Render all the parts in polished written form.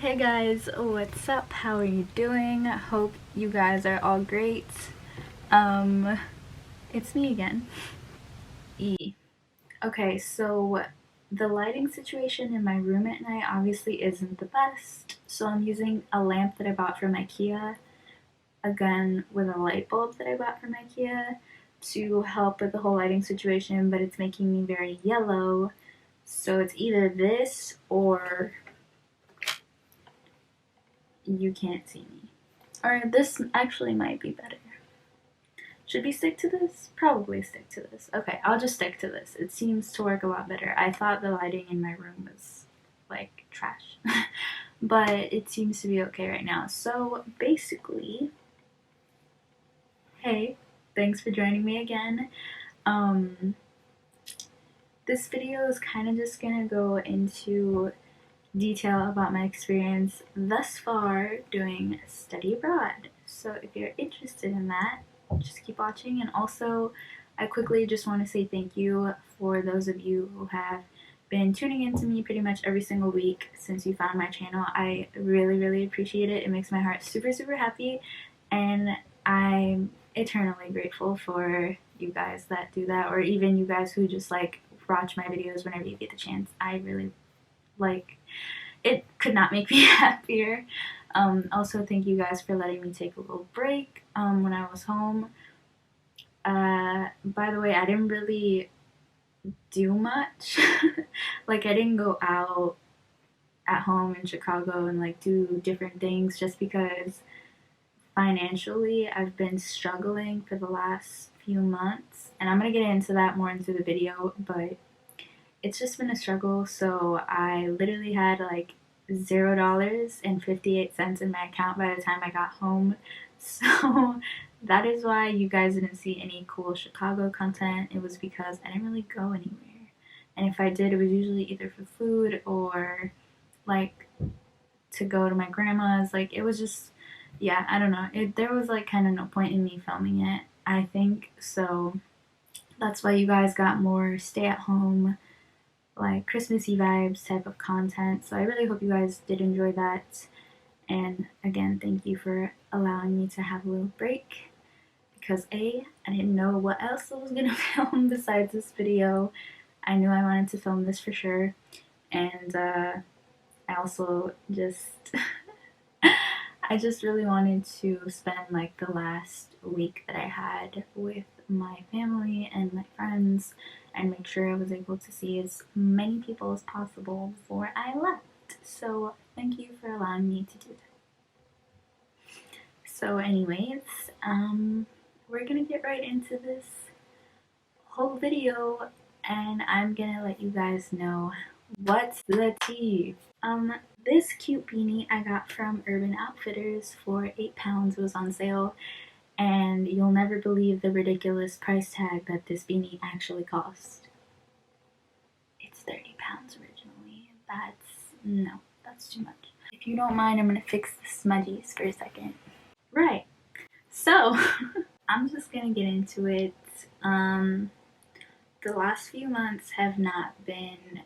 Hey guys, what's up? How are you doing? Hope you guys are all great. Um, it's me again. E. Okay, so the lighting situation in my room at night obviously isn't the best. So I'm using a lamp that I bought from IKEA, again with a light bulb that I bought from IKEA to help with the whole lighting situation, but it's making me very yellow. So it's either this or you can't see me. Or this actually might be better. Should we stick to this? Probably stick to this. Okay, I'll just stick to this. It seems to work a lot better. I thought the lighting in my room was like trash, but it seems to be okay right now. So basically, hey, thanks for joining me again. Um, this video is kind of just gonna go into detail about my experience thus far doing study abroad. So if you're interested in that, just keep watching. And also, I quickly just want to say thank you for those of you who have been tuning in to me pretty much every single week since you found my channel. I really appreciate it. It makes my heart super happy, and I'm eternally grateful for you guys that do that, or even you guys who just like watch my videos whenever you get the chance. I really like it. Could not make me happier. Also, thank you guys for letting me take a little break when I was home. By the way, I didn't really do much. Like, I didn't go out at home in Chicago and like do different things just because financially I've been struggling for the last few months, and I'm gonna get into that more into the video, but it's just been a struggle. So I literally had like $0.58 in my account by the time I got home. So that is why you guys didn't see any cool Chicago content. It was because I didn't really go anywhere. And if I did, it was usually either for food or like to go to my grandma's. Like, it was just, yeah, I don't know. There was like kind of no point in me filming it, I think. So that's why you guys got more stay at home, like Christmassy vibes type of content. So I really hope you guys did enjoy that. And again, thank you for allowing me to have a little break, because I didn't know what else I was gonna film besides this video. I knew I wanted to film this for sure, and I also just I just really wanted to spend like the last week that I had with my family and my friends and make sure I was able to see as many people as possible before I left. So thank you for allowing me to do that. So anyways, we're gonna get right into this whole video, and I'm gonna let you guys know what's the tea. This cute beanie I got from Urban Outfitters for £8. It was on sale, and you'll never believe the ridiculous price tag that this beanie actually cost. It's £30 originally. That's too much. If you don't mind, I'm gonna fix the smudgies for a second. Right. So I'm just gonna get into it. The last few months have not been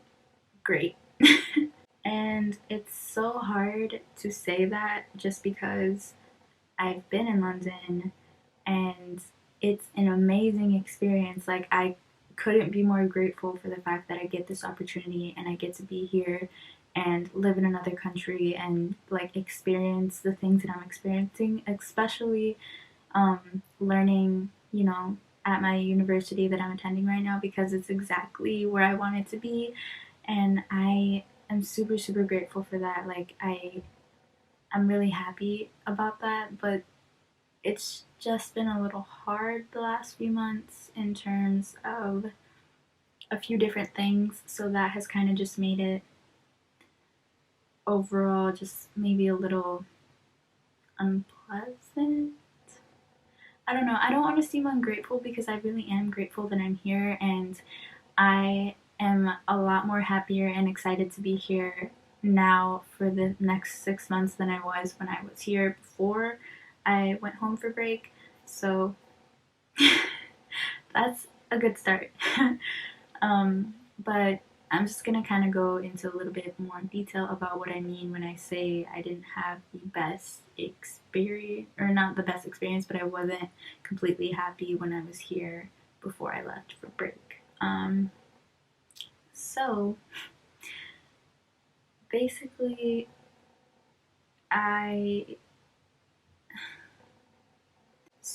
great. And it's so hard to say that just because I've been in London and it's an amazing experience. Like, I couldn't be more grateful for the fact that I get this opportunity and I get to be here and live in another country and like experience the things that I'm experiencing, especially learning, at my university that I'm attending right now, because it's exactly where I want it to be. And I am super grateful for that. Like, I'm really happy about that, but it's just been a little hard the last few months in terms of a few different things. So that has kind of just made it overall just maybe a little unpleasant. I don't know. I don't want to seem ungrateful, because I really am grateful that I'm here, and I am a lot more happier and excited to be here now for the next 6 months than I was when I was here before I went home for break. So that's a good start. But I'm just gonna kind of go into a little bit more detail about what I mean when I say I didn't have the best experience, or not the best experience, but I wasn't completely happy when I was here before I left for break. So basically, I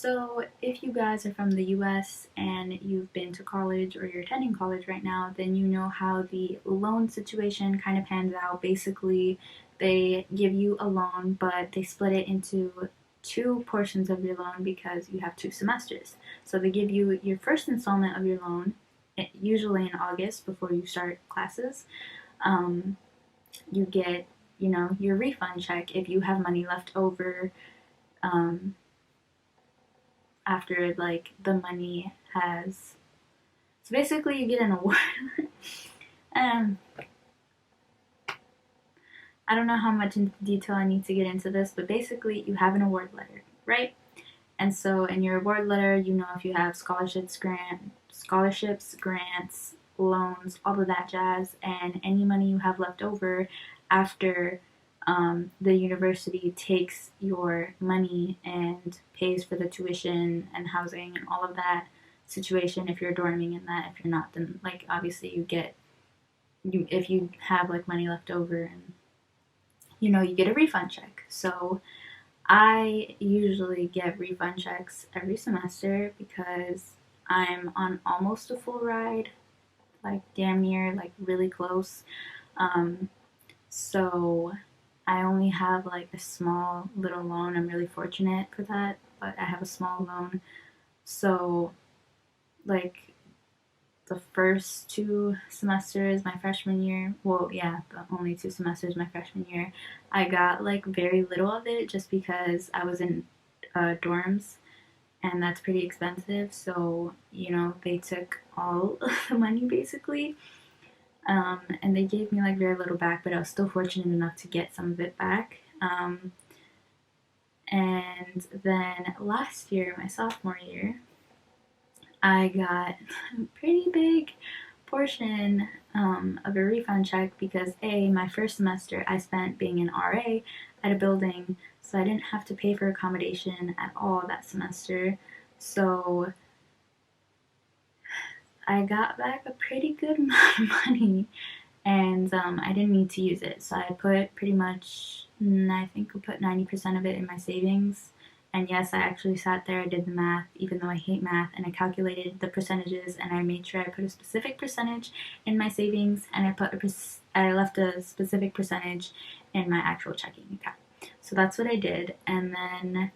So, if you guys are from the US and you've been to college or you're attending college right now, then you know how the loan situation kind of pans out. Basically, they give you a loan, but they split it into two portions of your loan because you have 2 semesters. So, they give you your first installment of your loan, usually in August before you start classes. Um, you get, your refund check if you have money left over. Um, After like the money has, so basically you get an award. um I don't know how much in detail I need to get into this, but basically you have an award letter, right? And so in your award letter, if you have scholarships, grants, loans, all of that jazz, and any money you have left over after the university takes your money and pays for the tuition and housing and all of that situation. If you're dorming in that, if you're not, then like obviously you if you have like money left over, and you get a refund check. So I usually get refund checks every semester because I'm on almost a full ride, like damn near, like really close. Um, so I only have like a small little loan. I'm really fortunate for that, but I have a small loan. So, like, the first 2 semesters my freshman year, well, yeah, the only 2 semesters my freshman year, I got like very little of it just because I was in dorms, and that's pretty expensive. So, they took all of the money basically. And they gave me like very little back, but I was still fortunate enough to get some of it back. And then last year, my sophomore year, I got a pretty big portion of a refund check because my first semester I spent being an RA at a building, so I didn't have to pay for accommodation at all that semester. So I got back a pretty good amount of money, and I didn't need to use it. So I put pretty much, I think I put 90% of it in my savings. And yes, I actually sat there, I did the math, even though I hate math, and I calculated the percentages, and I made sure I put a specific percentage in my savings, and I left a specific percentage in my actual checking account. So that's what I did, and then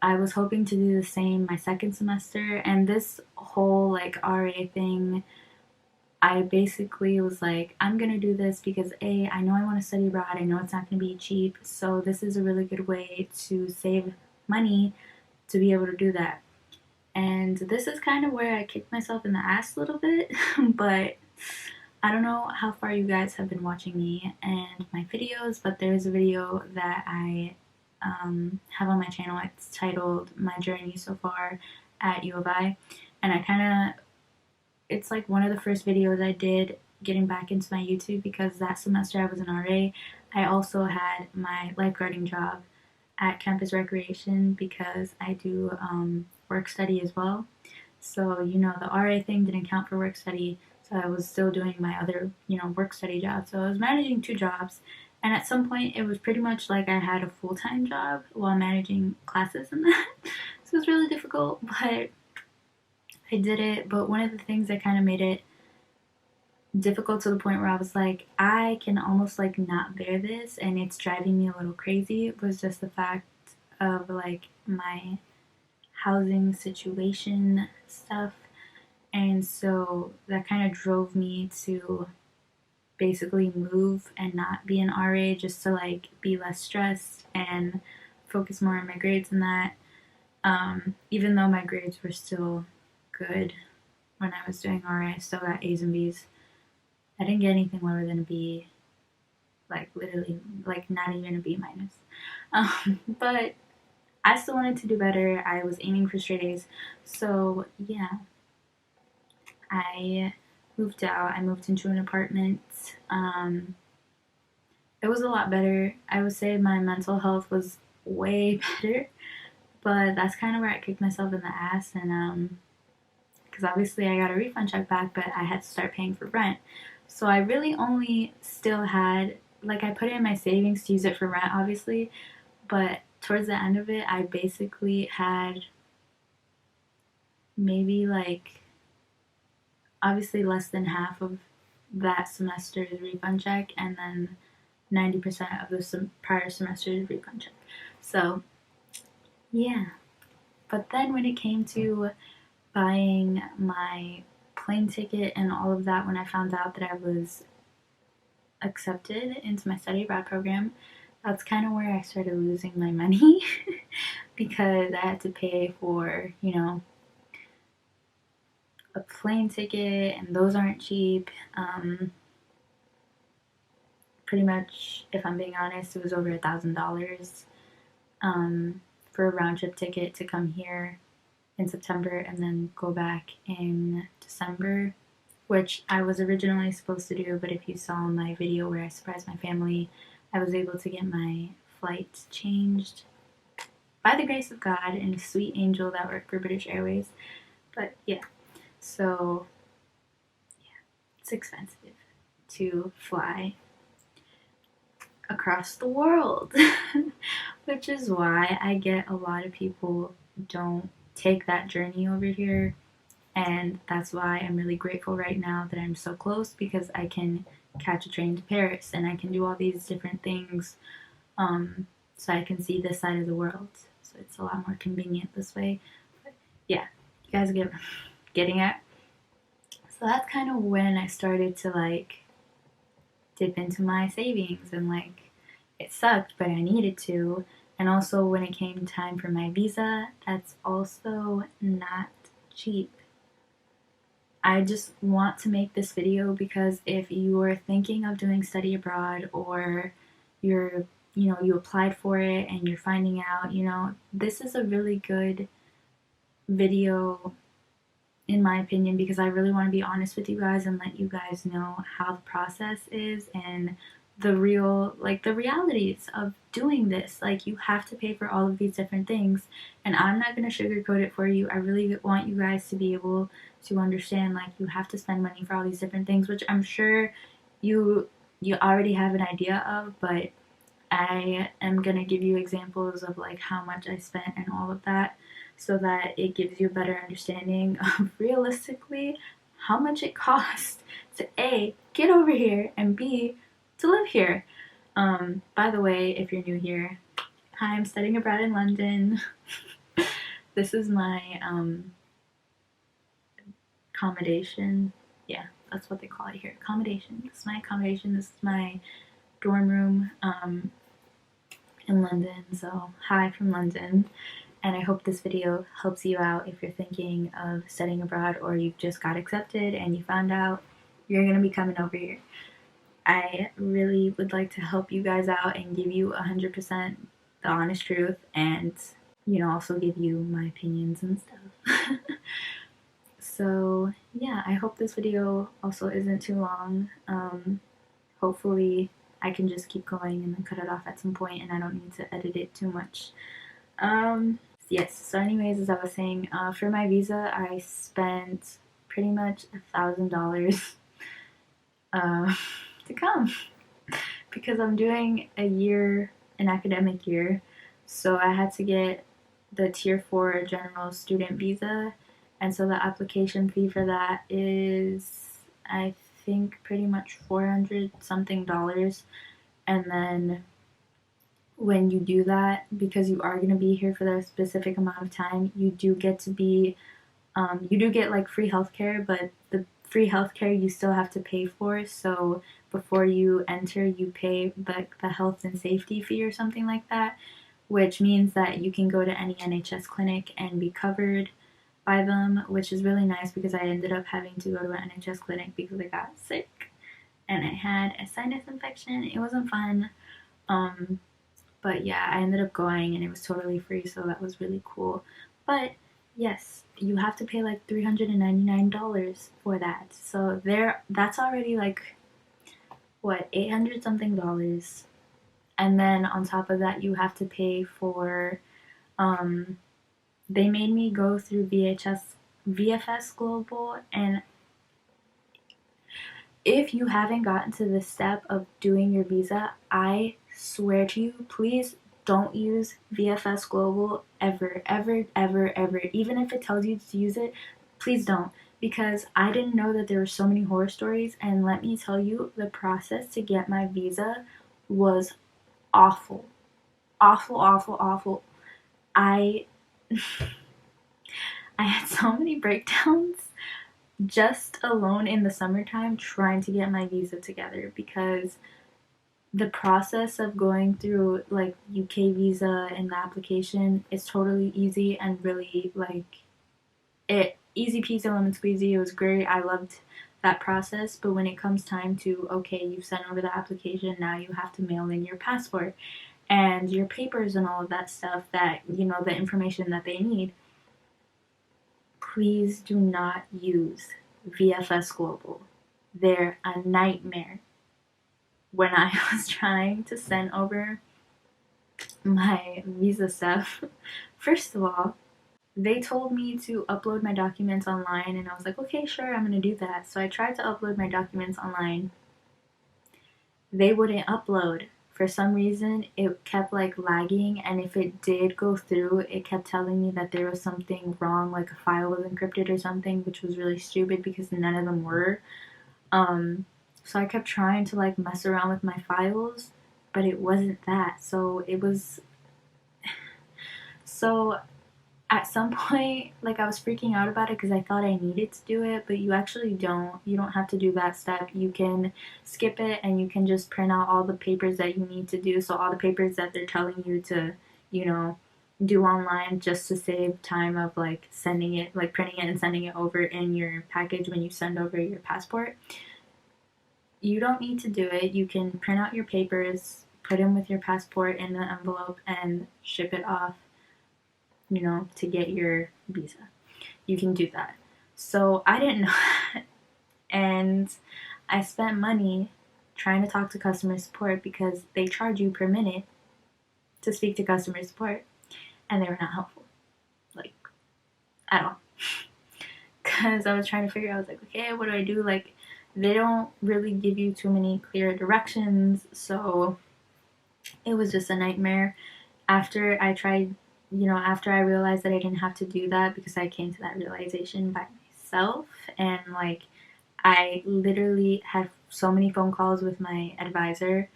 I was hoping to do the same my second semester, and this whole like RA thing, I basically was like, I'm gonna do this because I know I want to study abroad. I know it's not gonna be cheap, so this is a really good way to save money to be able to do that. And this is kind of where I kicked myself in the ass a little bit, but I don't know how far you guys have been watching me and my videos, but there's a video that I have on my channel. It's titled "My Journey So Far at U of I," and it's like one of the first videos I did getting back into my YouTube because that semester I was an RA. I also had my lifeguarding job at Campus Recreation because I do work study as well. So, the RA thing didn't count for work study, so I was still doing my other, work study job. So I was managing 2 jobs, and at some point it was pretty much like I had a full-time job while managing classes and that. So it was really difficult, but I did it. But one of the things that kind of made it difficult to the point where I was like, I can almost like not bear this and it's driving me a little crazy, was just the fact of like my housing situation stuff. And so that kind of drove me to basically move and not be an RA just to like be less stressed and focus more on my grades and that. Even though my grades were still good when I was doing RA, I still got A's and B's. I didn't get anything lower than a B, like literally, like not even a B minus. But I still wanted to do better. I was aiming for straight A's. So yeah, I moved out. I moved into an apartment. It was a lot better. I would say my mental health was way better, but that's kind of where I kicked myself in the ass. And because obviously I got a refund check back, but I had to start paying for rent. So I really only still had, like, I put it in my savings to use it for rent, obviously, but towards the end of it, I basically had maybe like obviously less than half of that semester's refund check, and then 90% of the prior semester's refund check. So, yeah. But then when it came to buying my plane ticket and all of that, when I found out that I was accepted into my study abroad program, that's kind of where I started losing my money because I had to pay for, a plane ticket, and those aren't cheap. Pretty much, if I'm being honest, it was over $1,000 for a round trip ticket to come here in September and then go back in December, which I was originally supposed to do. But if you saw my video where I surprised my family, I was able to get my flight changed by the grace of God and a sweet angel that worked for British Airways. But yeah, so yeah, it's expensive to fly across the world, which is why I get a lot of people don't take that journey over here. And that's why I'm really grateful right now that I'm so close, because I can catch a train to Paris and I can do all these different things, so I can see this side of the world. So it's a lot more convenient this way. But yeah, you guys get getting it. So that's kind of when I started to like dip into my savings, and like it sucked, but I needed to. And also when it came time for my visa, that's also not cheap. I just want to make this video because if you're thinking of doing study abroad, or you're, you applied for it and you're finding out, this is a really good video in my opinion, because I really want to be honest with you guys and let you guys know how the process is and the realities of doing this. Like, you have to pay for all of these different things, and I'm not going to sugarcoat it for you. I really want you guys to be able to understand, like, you have to spend money for all these different things, which I'm sure you already have an idea of, but I am going to give you examples of like how much I spent and all of that, so that it gives you a better understanding of realistically how much it costs to A, get over here, and B, to live here. By the way, if you're new here, hi, I'm studying abroad in London. This is my accommodation. Yeah, that's what they call it here. Accommodation. This is my accommodation. This is my dorm room in London. So hi from London. And I hope this video helps you out if you're thinking of studying abroad, or you've just got accepted and you found out you're going to be coming over here. I really would like to help you guys out and give you 100% the honest truth, and also give you my opinions and stuff. So yeah, I hope this video also isn't too long. Hopefully I can just keep going and then cut it off at some point and I don't need to edit it too much. Yes, so anyways, as I was saying, for my visa, I spent pretty much $1,000 to come, because I'm doing an academic year, so I had to get the Tier 4 General Student Visa, and so the application fee for that is, I think, pretty much $400 something, and then when you do that, because you are going to be here for that specific amount of time, you do get like free healthcare, but the free healthcare you still have to pay for. So before you enter, you pay like the health and safety fee or something like that, which means that you can go to any NHS clinic and be covered by them, which is really nice, because I ended up having to go to an NHS clinic because I got sick and I had a sinus infection. It wasn't fun. But yeah, I ended up going and it was totally free, so that was really cool. But Yes, you have to pay like $399 for that. So that's already like what, 800 something dollars. And then on top of that, you have to pay for um they made me go through VFS Global, and if you haven't gotten to the step of doing your visa, I swear to you, please don't use VFS Global ever, ever, ever, ever. Even if it tells you to use it, please don't. Because I didn't know that there were so many horror stories, and let me tell you, the process to get my visa was awful. Awful, awful, awful. I I had so many breakdowns just alone in the summertime trying to get my visa together, because the process of going through like UK visa and the application is totally easy and really like it easy peasy lemon squeezy. It was great. I loved that process. But when it comes time to, okay, you've sent over the application, now you have to mail in your passport and your papers and all of that stuff, that the information that they need. Please do not use VFS Global. They're a nightmare. When I was trying to send over my visa stuff, first of all, they told me to upload my documents online, and I was like, okay, sure, I'm gonna do that. So I tried to upload my documents online. They wouldn't upload. For some reason, it kept like lagging, and if it did go through, it kept telling me that there was something wrong, like a file was encrypted or something, which was really stupid because none of them were. Um, so I kept trying to like mess around with my files, but it wasn't that. So at some point, like, I was freaking out about it because I thought I needed to do it, but you actually don't. You don't have to do that step. You can skip it, and you can just print out all the papers that you need to do. So all the papers that they're telling you to, you know, do online, just to save time of like sending it, like printing it and sending it over in your package when you send over your passport. You don't need to do it. You can print out your papers, put them with your passport in the envelope, and ship it off, to get your visa. You can do that. So I didn't know that. And I spent money trying to talk to customer support because they charge you per minute to speak to customer support. And they were not helpful. Like, at all. Because I was trying to figure out, I was like, okay, what do I do? Like, they don't really give you too many clear directions. So it was just a nightmare. After I tried, after I realized that I didn't have to do that, because I came to that realization by myself, and like I literally had so many phone calls with my advisor,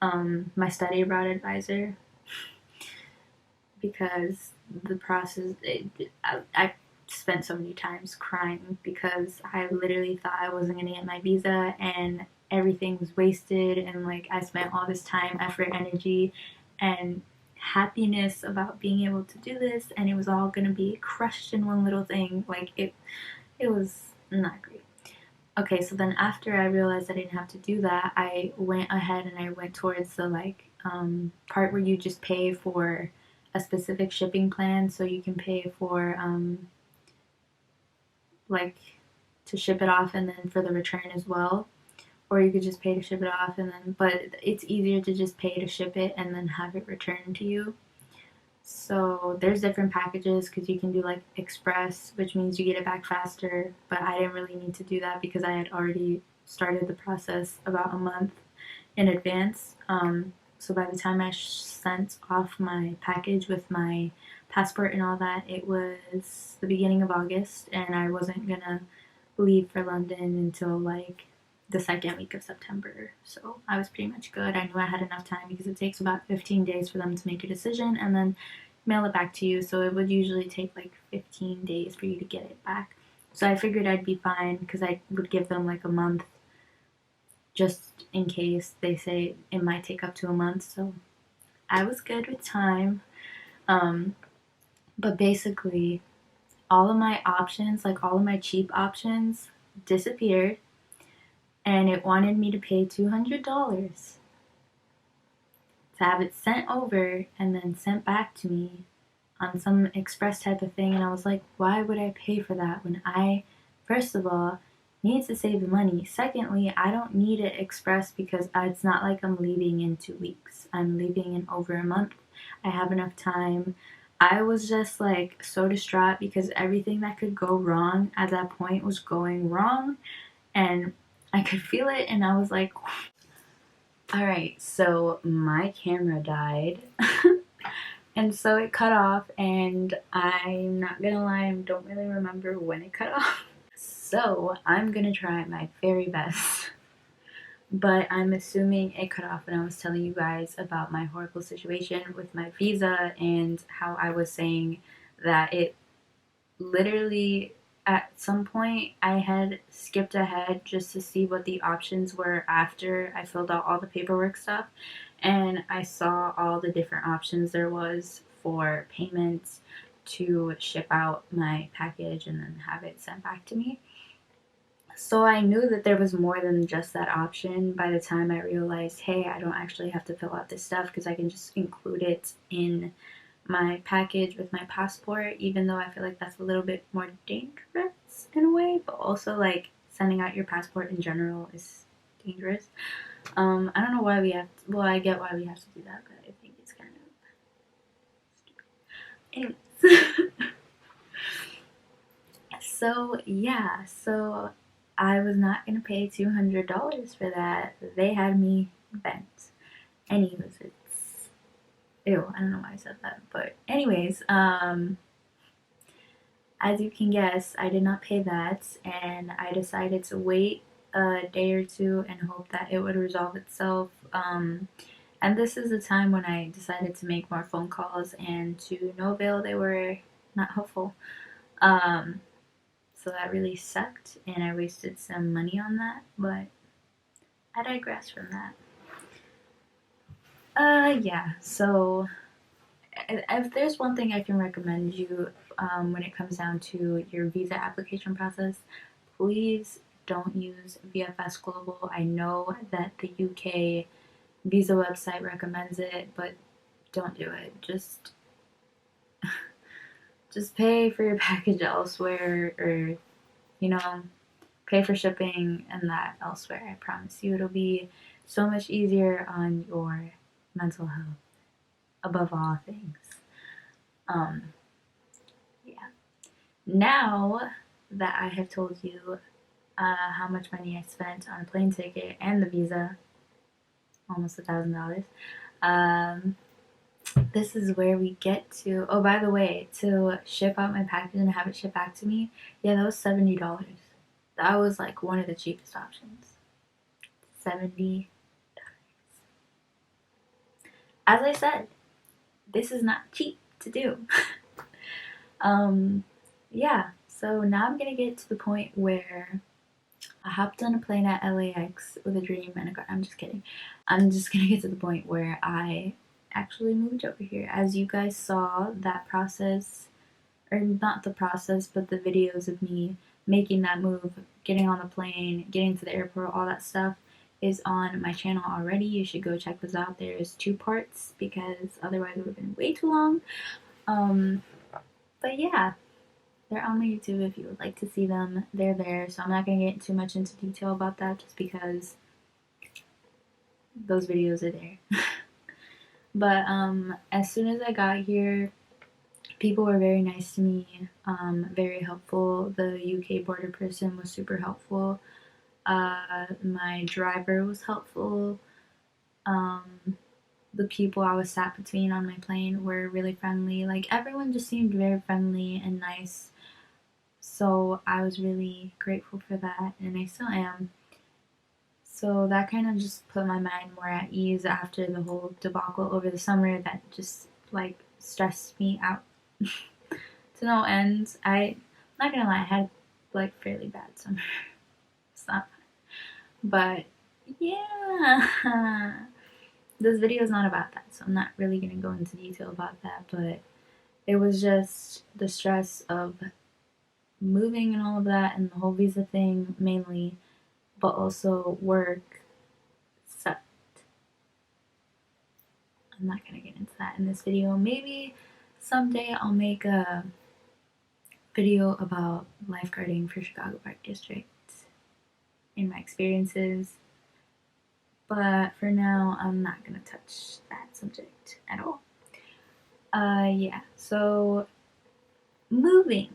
my study abroad advisor, because the process, I spent so many times crying because I literally thought I wasn't going to get my visa, and everything was wasted, and like I spent all this time, effort, energy, and happiness about being able to do this, and it was all going to be crushed in one little thing. Like it was not great. Okay, so then after I realized I didn't have to do that, I went ahead and I went towards the like part where you just pay for a specific shipping plan, so you can pay for like to ship it off and then for the return as well, or you could just pay to ship it off and then, but it's easier to just pay to ship it and then have it returned to you. So there's different packages, because you can do like express, which means you get it back faster, but I didn't really need to do that because I had already started the process about a month in advance. So by the time I sent off my package with my passport and all that, it was the beginning of August, and I wasn't gonna leave for London until like the second week of September. So I was pretty much good. I knew I had enough time because it takes about 15 days for them to make a decision and then mail it back to you. So it would usually take like 15 days for you to get it back. So I figured I'd be fine because I would give them like a month just in case they say it might take up to a month. So I was good with time. Um, but basically, all of my options, like all of my cheap options, disappeared, and it wanted me to pay $200 to have it sent over and then sent back to me on some express type of thing, and I was like, why would I pay for that when I, first of all, need to save the money? Secondly, I don't need it express because it's not like I'm leaving in 2 weeks. I'm leaving in over a month. I have enough time. I was just like so distraught because everything that could go wrong at that point was going wrong, and I could feel it, and I was like, alright, so my camera died. And so it cut off, and I'm not gonna lie, I don't really remember when it cut off. So I'm gonna try my very best. But I'm assuming it cut off when I was telling you guys about my horrible situation with my visa and how I was saying that it literally, at some point, I had skipped ahead just to see what the options were after I filled out all the paperwork stuff, and I saw all the different options there was for payments to ship out my package and then have it sent back to me. So I knew that there was more than just that option by the time I realized, hey, I don't actually have to fill out this stuff because I can just include it in my package with my passport, even though I feel like that's a little bit more dangerous in a way, but also like sending out your passport in general is dangerous. I don't know why we have to, well, I get why we have to do that, but I think it's kind of stupid. Anyways. So yeah, so I was not gonna pay $200 for that. They had me bent. Anyways, it's ew, I don't know why I said that, but anyways, as you can guess, I did not pay that, and I decided to wait a day or two and hope that it would resolve itself. And this is the time when I decided to make more phone calls, and to no avail, they were not helpful. So that really sucked, and I wasted some money on that, but I digress from that. Yeah, so if there's one thing I can recommend you when it comes down to your visa application process, please don't use VFS Global. I know that the UK visa website recommends it, but don't do it. Just pay for your package elsewhere, or you know, pay for shipping and that elsewhere. I promise you it'll be so much easier on your mental health above all things. Um, yeah. Now that I have told you how much money I spent on a plane ticket and the visa, almost $1,000. Um, this is where we get to. Oh, by the way, to ship out my package and have it shipped back to me, yeah, that was $70. That was like one of the cheapest options. 70. As I said, this is not cheap to do. Yeah, so now I'm gonna get to the point where I hopped on a plane at LAX with a dream and a car. I'm just kidding. I'm just gonna get to the point where I actually moved over here. As you guys saw, that process, or not the process, but the videos of me making that move, getting on the plane, getting to the airport, all that stuff is on my channel already. You should go check those out. There's 2 parts because otherwise it would have been way too long. But yeah, they're on my YouTube if you would like to see them. They're there, so I'm not going to get too much into detail about that just because those videos are there. But as soon as I got here, people were very nice to me, very helpful. The UK border person was super helpful. My driver was helpful. The people I was sat between on my plane were really friendly. Like, everyone just seemed very friendly and nice. So I was really grateful for that, and I still am. So that kind of just put my mind more at ease after the whole debacle over the summer that just like stressed me out to no end. I'm not gonna lie, I had like fairly bad summer. It's not fun. But yeah. This video is not about that, so I'm not really gonna go into detail about that, but it was just the stress of moving and all of that, and the whole visa thing mainly, but also work sucked. I'm not gonna get into that in this video. Maybe someday I'll make a video about lifeguarding for Chicago Park District and my experiences. But for now, I'm not gonna touch that subject at all. Yeah, so moving.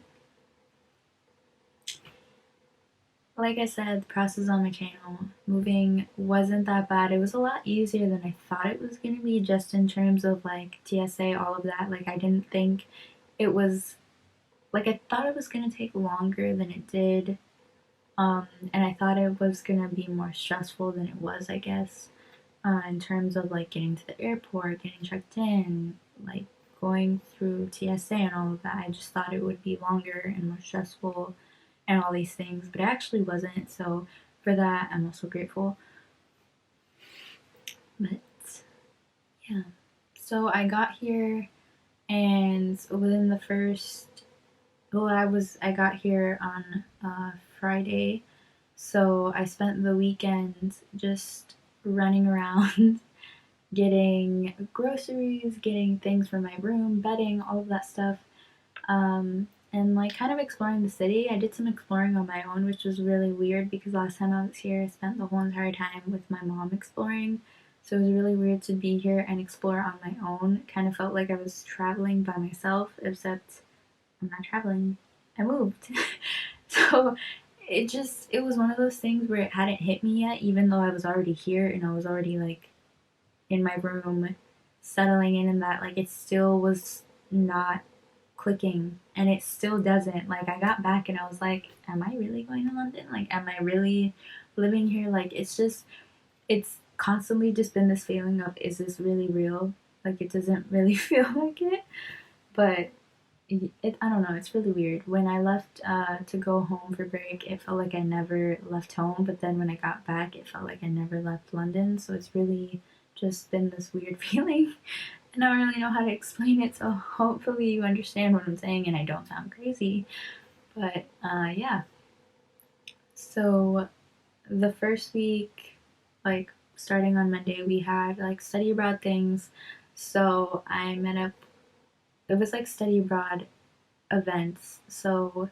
Like I said, the process on my channel, moving wasn't that bad. It was a lot easier than I thought it was gonna be, just in terms of like TSA, all of that. Like, I didn't think it was, like, I thought it was gonna take longer than it did. And I thought it was gonna be more stressful than it was, I guess, in terms of like getting to the airport, getting checked in, like going through TSA and all of that. I just thought it would be longer and more stressful and all these things, but it actually wasn't. So for that, I'm also grateful. But yeah, so I got here, and within the first, well, I got here on Friday, so I spent the weekend just running around getting groceries, getting things for my room, bedding, all of that stuff, and like kind of exploring the city. I did some exploring on my own, which was really weird because last time I was here, I spent the whole entire time with my mom exploring. So it was really weird to be here and explore on my own. It kind of felt like I was traveling by myself, except I'm not traveling. I moved. So it was one of those things where it hadn't hit me yet, even though I was already here and I was already like in my room settling in, and that like it still was not clicking, and it still doesn't. Like, I got back and I was like, am I really going to London? Like, am I really living here? Like, it's constantly just been this feeling of, is this really real? Like, it doesn't really feel like it, but I don't know, it's really weird. When I left to go home for break, it felt like I never left home, but then when I got back, it felt like I never left London. So it's really just been this weird feeling, and I don't really know how to explain it, so hopefully you understand what I'm saying and I don't sound crazy. But yeah, so the first week, like starting on Monday, we had like study abroad things. So I met up, it was like study abroad events. So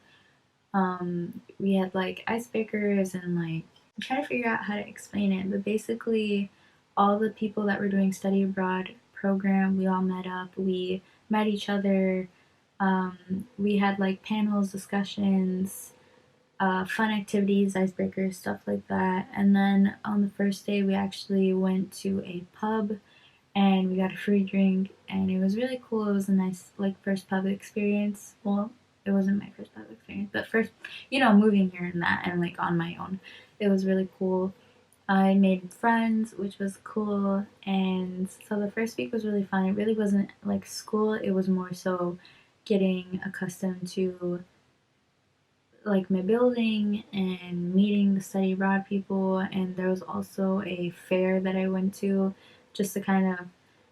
we had like icebreakers and like, I'm trying to figure out how to explain it, but basically all the people that were doing study abroad program, we all met up, we met each other, we had like panels, discussions, fun activities, icebreakers, stuff like that. And then on the first day, we actually went to a pub and we got a free drink, and it was really cool. It was a nice like first pub experience. Well, it wasn't my first pub experience, but first, moving here and that, and like on my own, it was really cool. I made friends, which was cool, and so the first week was really fun. It really wasn't like school, it was more so getting accustomed to like my building and meeting the study abroad people. And there was also a fair that I went to just to kind of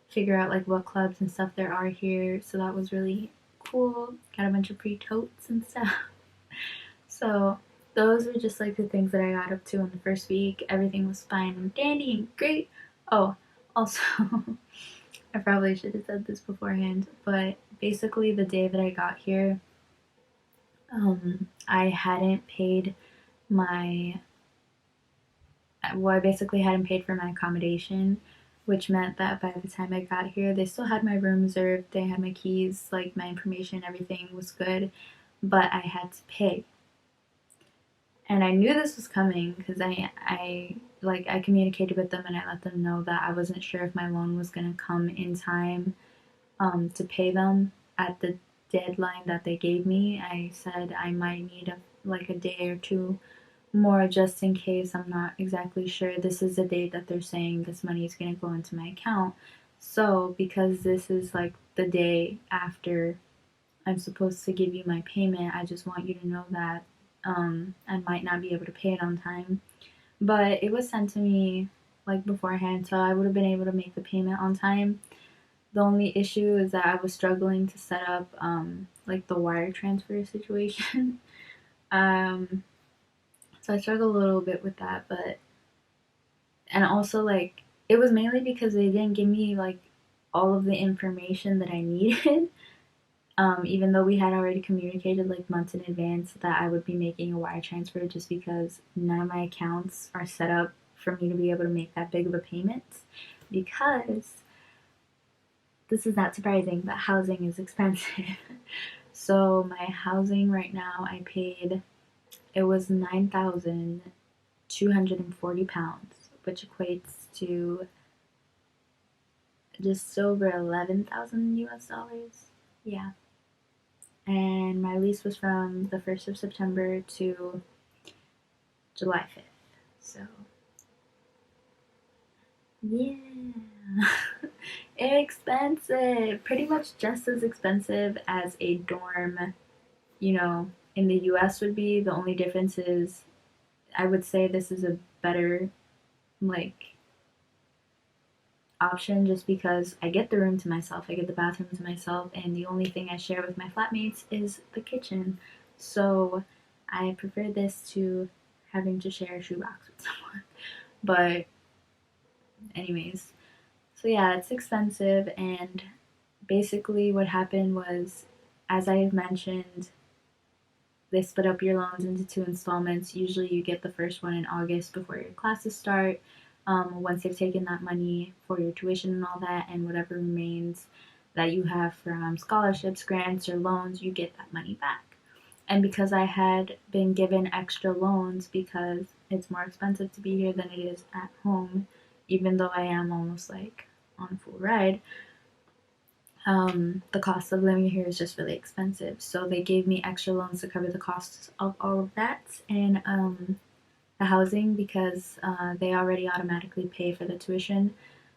figure out like what clubs and stuff there are here. So that was really cool. Got a bunch of free totes and stuff. So those were just like the things that I got up to in the first week. Everything was fine and dandy and great. Oh, also, I probably should have said this beforehand, but basically the day that I got here, I hadn't paid my, well, I basically hadn't paid for my accommodation, which meant that by the time I got here, they still had my room reserved, they had my keys, like my information, everything was good, but I had to pay. And I knew this was coming because I communicated with them and I let them know that I wasn't sure if my loan was gonna come in time to pay them at the deadline that they gave me. I said I might need like a day or two more just in case. I'm not exactly sure. This is the date that they're saying this money is going to go into my account. So because this is like the day after I'm supposed to give you my payment, I just want you to know that I might not be able to pay it on time. But it was sent to me like beforehand, so I would have been able to make the payment on time. The only issue is that I was struggling to set up like the wire transfer situation. So I struggled a little bit with that, but, and also like it was mainly because they didn't give me like all of the information that I needed. Even though we had already communicated like months in advance that I would be making a wire transfer, just because none of my accounts are set up for me to be able to make that big of a payment, because this is not surprising, but housing is expensive. So my housing right now, I paid, it was 9,240 pounds, which equates to just over 11,000 US dollars. Yeah. And my lease was from the 1st of September to July 5th. So, yeah. Expensive. Pretty much just as expensive as a dorm, in the US would be. The only difference is I would say this is a better, like, option, just because I get the room to myself, I get the bathroom to myself, and the only thing I share with my flatmates is the kitchen. So I prefer this to having to share a shoebox with someone. But, anyways, so yeah, it's expensive, and basically what happened was, as I have mentioned, they split up your loans into 2 installments. Usually you get the first one in August before your classes start. Once they've taken that money for your tuition and all that, and whatever remains that you have from scholarships, grants, or loans, you get that money back. And because I had been given extra loans, because it's more expensive to be here than it is at home, even though I am almost like on full ride, the cost of living here is just really expensive. So they gave me extra loans to cover the costs of all of that, and the housing, because they already automatically pay for the tuition.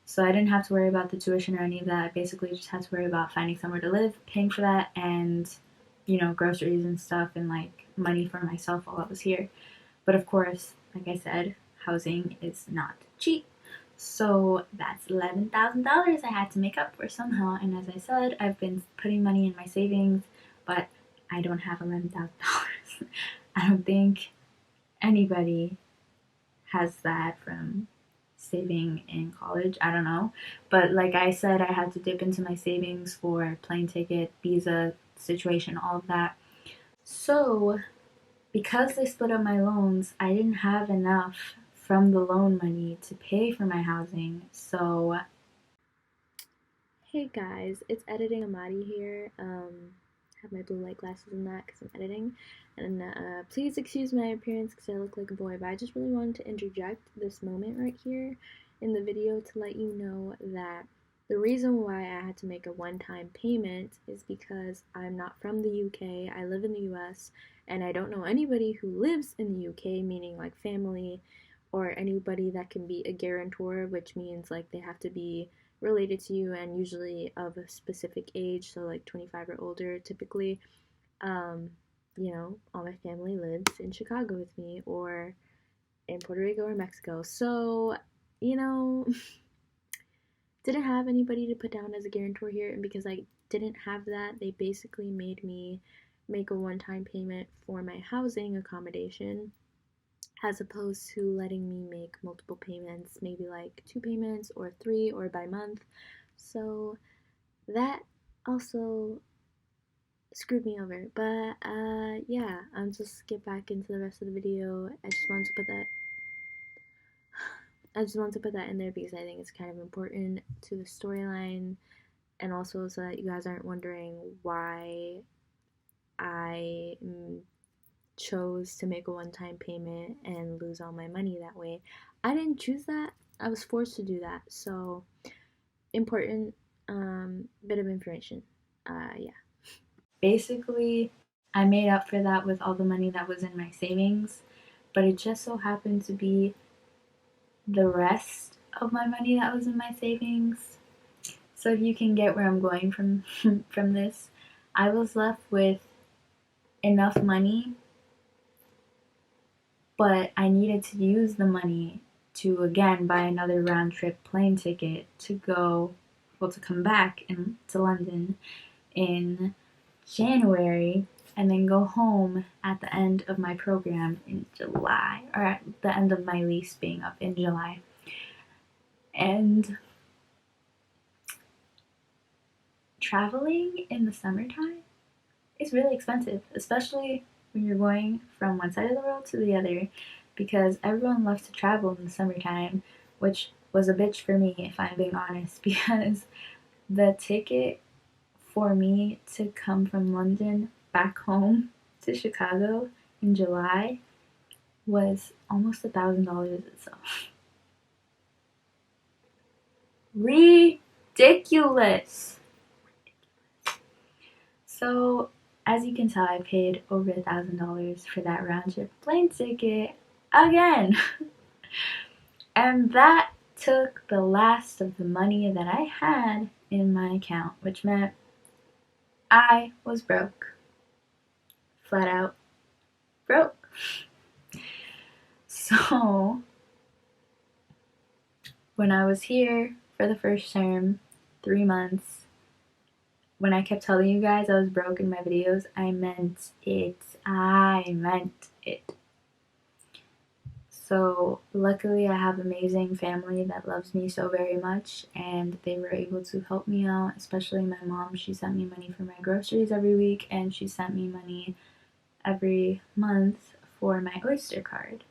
So I didn't have to worry about the tuition or any of that. I basically just had to worry about finding somewhere to live, paying for that, and groceries and stuff, and like money for myself while I was here. But of course, like I said, housing is not cheap. So that's $11,000 I had to make up for somehow. And as I said, I've been putting money in my savings, but I don't have $11,000. I don't think anybody has that from saving in college. I don't know. But like I said, I had to dip into my savings for plane ticket, visa situation, all of that. So because they split up my loans, I didn't have enough from the loan money to pay for my housing. So, hey guys, it's editing Amari here. Have my blue light glasses and that because I'm editing. And please excuse my appearance because I look like a boy, but I just really wanted to interject this moment right here in the video to let you know that the reason why I had to make a one-time payment is because I'm not from the UK. I live in the US, and I don't know anybody who lives in the UK, meaning like family or anybody that can be a guarantor, which means like they have to be related to you and usually of a specific age, so like 25 or older typically. Um, all my family lives in Chicago with me or in Puerto Rico or Mexico. So, you know, didn't have anybody to put down as a guarantor here, and because I didn't have that, they basically made me make a one-time payment for my housing accommodation as opposed to letting me make multiple payments, maybe like 2 payments or 3 or by month. So that also screwed me over. But yeah, I'll just get back into the rest of the video. I just want to put that in there because I think it's kind of important to the storyline, and also so that you guys aren't wondering why I chose to make a one-time payment and lose all my money that way. I didn't choose that. I was forced to do that. So important bit of information. Yeah. Basically, I made up for that with all the money that was in my savings, but it just so happened to be the rest of my money that was in my savings. So if you can get where I'm going from from this, I was left with enough money, but I needed to use the money to again buy another round trip plane ticket to come back to London in January, and then go home at the end of my program in July, or at the end of my lease being up in July. And traveling in the summertime it's really expensive, especially when you're going from one side of the world to the other, because everyone loves to travel in the summertime, which was a bitch for me if I'm being honest, because the ticket for me to come from London back home to Chicago in July was almost $1,000 itself. Ridiculous. So, as you can tell, I paid over $1,000 for that round trip plane ticket again. And that took the last of the money that I had in my account, which meant I was broke. Flat out broke. So, when I was here for the first term, 3 months, when I kept telling you guys I was broke in my videos, I meant it. I meant it. So luckily I have amazing family that loves me so very much, and they were able to help me out, especially my mom. She sent me money for my groceries every week, and she sent me money every month for my Oyster card.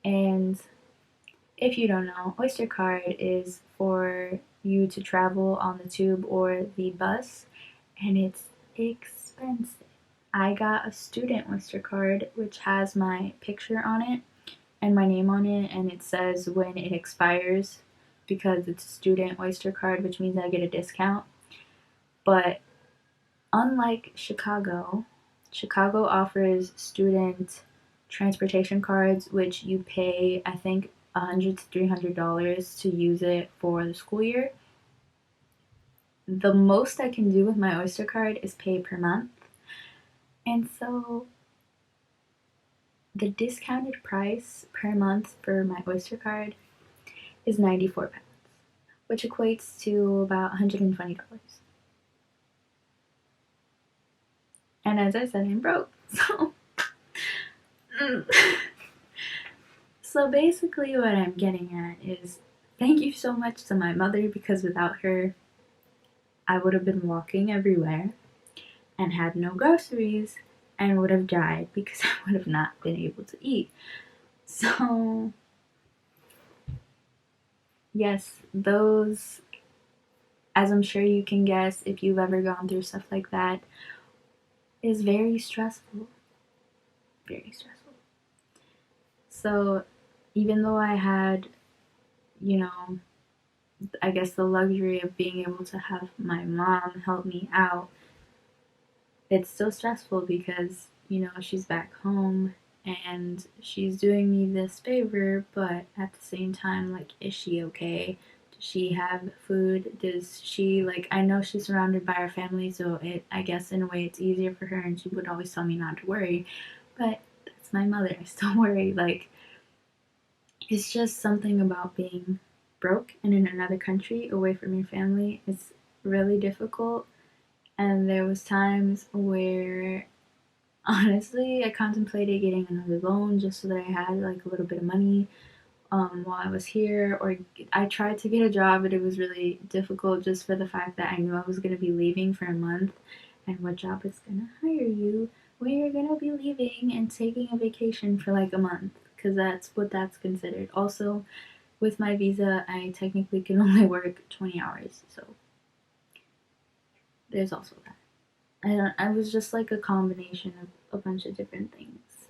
And if you don't know, Oyster card is for you to travel on the tube or the bus, and it's expensive. I got a student Oyster card which has my picture on it and my name on it, and it says when it expires, because it's a student Oyster card, which means I get a discount. But unlike Chicago, Chicago offers student transportation cards, which you pay, I think, $100 to $300 to use it for the school year. The most I can do with my Oyster card is pay per month. And so the discounted price per month for my Oyster card is 94 pounds, which equates to about $120. And as I said, I'm broke. So basically what I'm getting at is thank you so much to my mother, because without her, I would have been walking everywhere and had no groceries and would have died because I would have not been able to eat. So yes, those, as I'm sure you can guess if you've ever gone through stuff like that, is very stressful. Very stressful. So even though I had, you know, I guess the luxury of being able to have my mom help me out, it's still stressful because, you know, she's back home and she's doing me this favor, but at the same time, like, is she okay? Does she have food? Does she, like, I know she's surrounded by her family, so I guess in a way it's easier for her, and she would always tell me not to worry, but that's my mother. I still worry. Like, it's just something about being broke and in another country away from your family. It's really difficult. And there was times where honestly I contemplated getting another loan just so that I had like a little bit of money while I was here, or I tried to get a job, but it was really difficult just for the fact that I knew I was going to be leaving for a month, and what job is going to hire you when you're going to be leaving and taking a vacation for like a month, because that's what that's considered. Also, with my visa, I technically can only work 20 hours, so there's also that. I was just like a combination of a bunch of different things.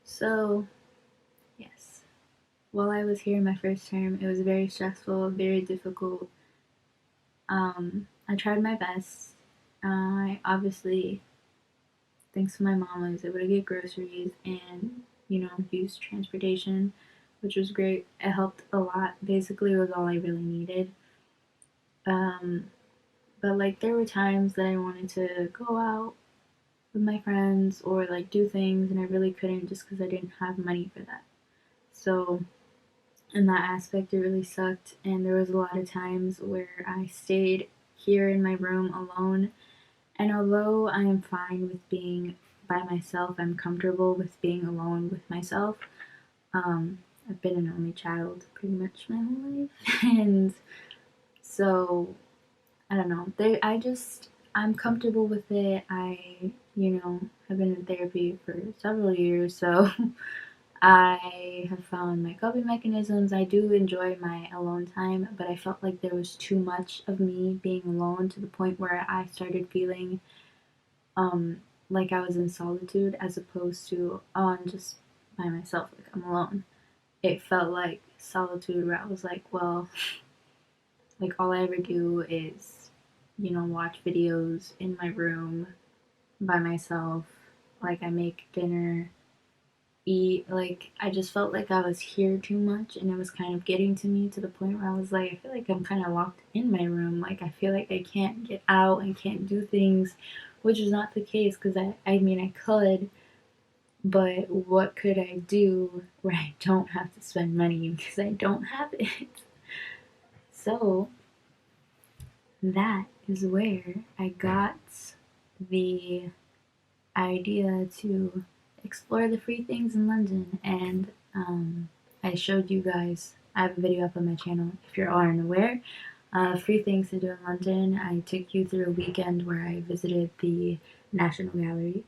So, yes. While I was here in my first term, it was very stressful, very difficult. I tried my best. I obviously, thanks to my mom, I was able to get groceries and, you know, use transportation, which was great. It helped a lot. Basically, it was all I really needed. But like, there were times that I wanted to go out with my friends or like do things, and I really couldn't just because I didn't have money for that. So in that aspect, it really sucked, and there was a lot of times where I stayed here in my room alone. And although I am fine with being by myself, I'm comfortable with being alone with myself. I've been an only child pretty much my whole life, and so I don't know. I'm comfortable with it. I, have been in therapy for several years, so I have found my coping mechanisms. I do enjoy my alone time, but I felt like there was too much of me being alone to the point where I started feeling like I was in solitude as opposed to, oh, I'm just by myself, like I'm alone. It felt like solitude where I was like, well, like all I ever do is, watch videos in my room by myself. Like I make dinner, eat. Like I just felt like I was here too much, and it was kind of getting to me to the point where I was like, I feel like I'm kind of locked in my room. Like I feel like I can't get out and can't do things, which is not the case because I mean, I could, but what could I do where I don't have to spend money because I don't have it? So that is where I got the idea to explore the free things in London, and I showed you guys. I have a video up on my channel if you aren't aware. Free things to do in London. I took you through a weekend where I visited the National Gallery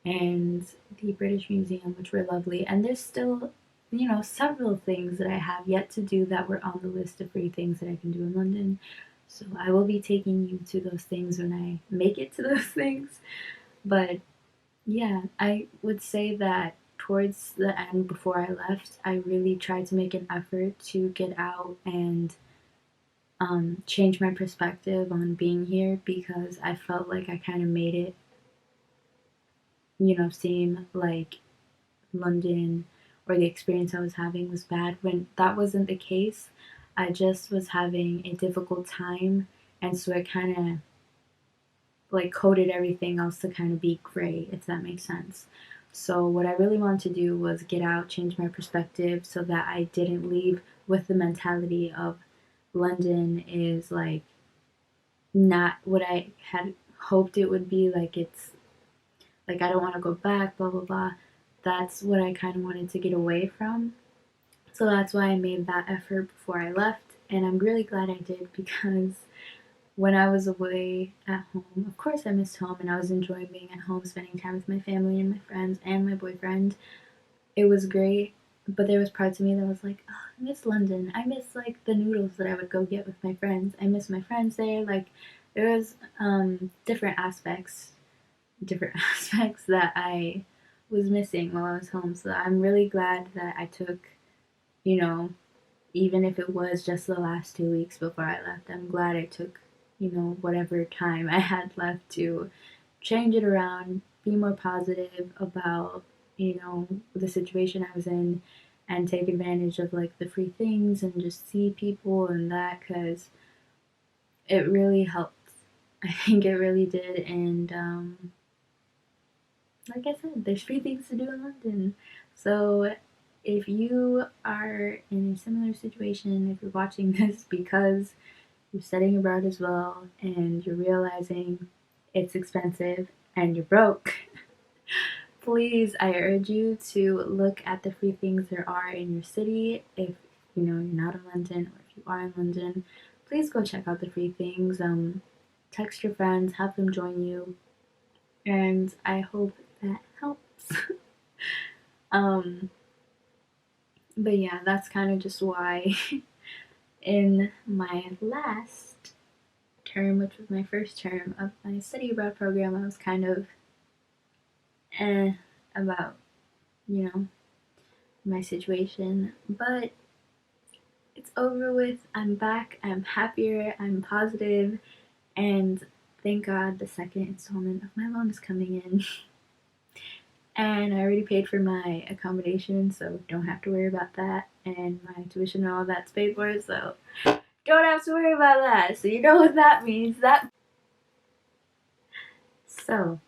and the British Museum, which were lovely. And there's still, several things that I have yet to do that were on the list of free things that I can do in London. So I will be taking you to those things when I make it to those things. But yeah, I would say that towards the end before I left, I really tried to make an effort to get out and change my perspective on being here because I felt like I kind of made it, seem like London or the experience I was having was bad when that wasn't the case. I just was having a difficult time, and so it kind of like coded everything else to kind of be gray, if that makes sense. So what I really wanted to do was get out, change my perspective so that I didn't leave with the mentality of London is like not what I had hoped it would be. Like it's like I don't want to go back, blah blah blah. That's what I kind of wanted to get away from. So that's why I made that effort before I left, and I'm really glad I did because when I was away at home, of course I missed home and I was enjoying being at home, spending time with my family and my friends and my boyfriend. It was great, but there was parts of me that was like, oh, I miss London. I miss like the noodles that I would go get with my friends. I miss my friends there. Like there was different aspects that I was missing while I was home. So I'm really glad that I took, even if it was just the last 2 weeks before I left, I'm glad I took, whatever time I had left to change it around, be more positive about, the situation I was in, and take advantage of like the free things and just see people and that because it really helped. I think it really did. And like I said, there's free things to do in London. So if you are in a similar situation, if you're watching this because you're studying abroad as well and you're realizing it's expensive and you're broke, please, I urge you to look at the free things there are in your city. If you're not in London or if you are in London, please go check out the free things. Text your friends, have them join you, and I hope that helps. But yeah, that's kind of just why in my last term, which was my first term of my study abroad program, I was kind of about, my situation. But it's over with. I'm back. I'm happier. I'm positive. And thank God the second installment of my loan is coming in. And I already paid for my accommodation, so don't have to worry about that. And my tuition and all that's paid for, so don't have to worry about that. So you know what that means. So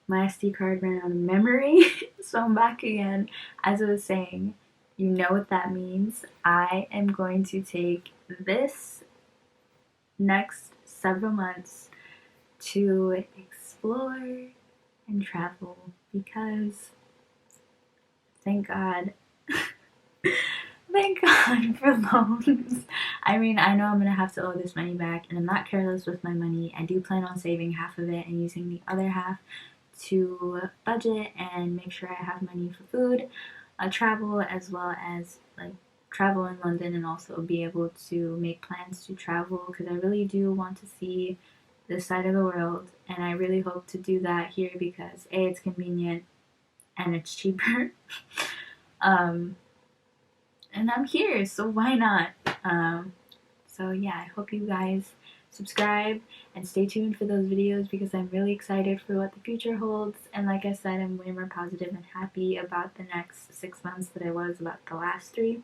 my SD card ran out of memory, so I'm back again. As I was saying, you know what that means. I am going to take this next several months to explore and travel because thank God. Thank God for loans. I mean, I know I'm gonna have to owe this money back, and I'm not careless with my money. I do plan on saving half of it and using the other half to budget and make sure I have money for food, travel, as well as like travel in London, and also be able to make plans to travel because I really do want to see this side of the world, and I really hope to do that here because A, it's convenient and it's cheaper. um, and I'm here, so why not? So yeah, I hope you guys subscribe and stay tuned for those videos because I'm really excited for what the future holds. And like I said, I'm way more positive and happy about the next 6 months than I was about the last 3.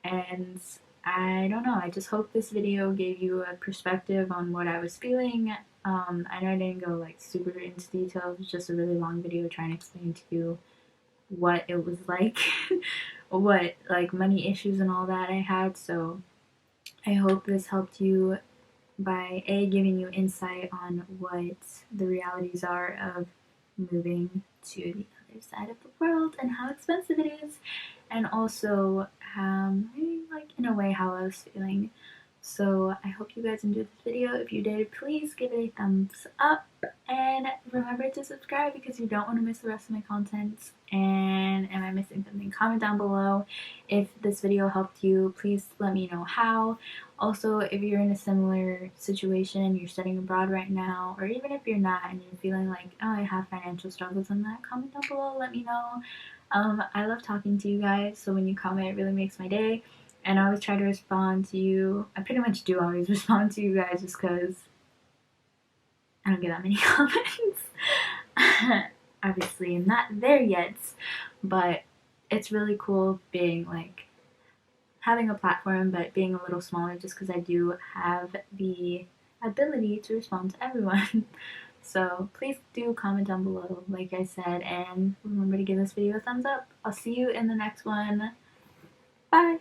And I don't know, I just hope this video gave you a perspective on what I was feeling. I know I didn't go like super into detail, it was just a really long video trying to explain to you what it was like, what like money issues and all that I had. So I hope this helped you by A, giving you insight on what the realities are of moving to the other side of the world and how expensive it is, and also like in a way how I was feeling. So I hope you guys enjoyed this video. If you did, please give it a thumbs up and remember to subscribe because you don't want to miss the rest of my content. And am I missing something? Comment down below if this video helped you. Please let me know how. Also, if you're in a similar situation, you're studying abroad right now, or even if you're not and you're feeling like, oh, I have financial struggles in that, comment down below, let me know. I love talking to you guys, so when you comment, it really makes my day. And I always try to respond to you. I pretty much do always respond to you guys just because I don't get that many comments. Obviously, I'm not there yet, but it's really cool being like having a platform, but being a little smaller just because I do have the ability to respond to everyone. So please do comment down below, like I said, and remember to give this video a thumbs up. I'll see you in the next one. Bye!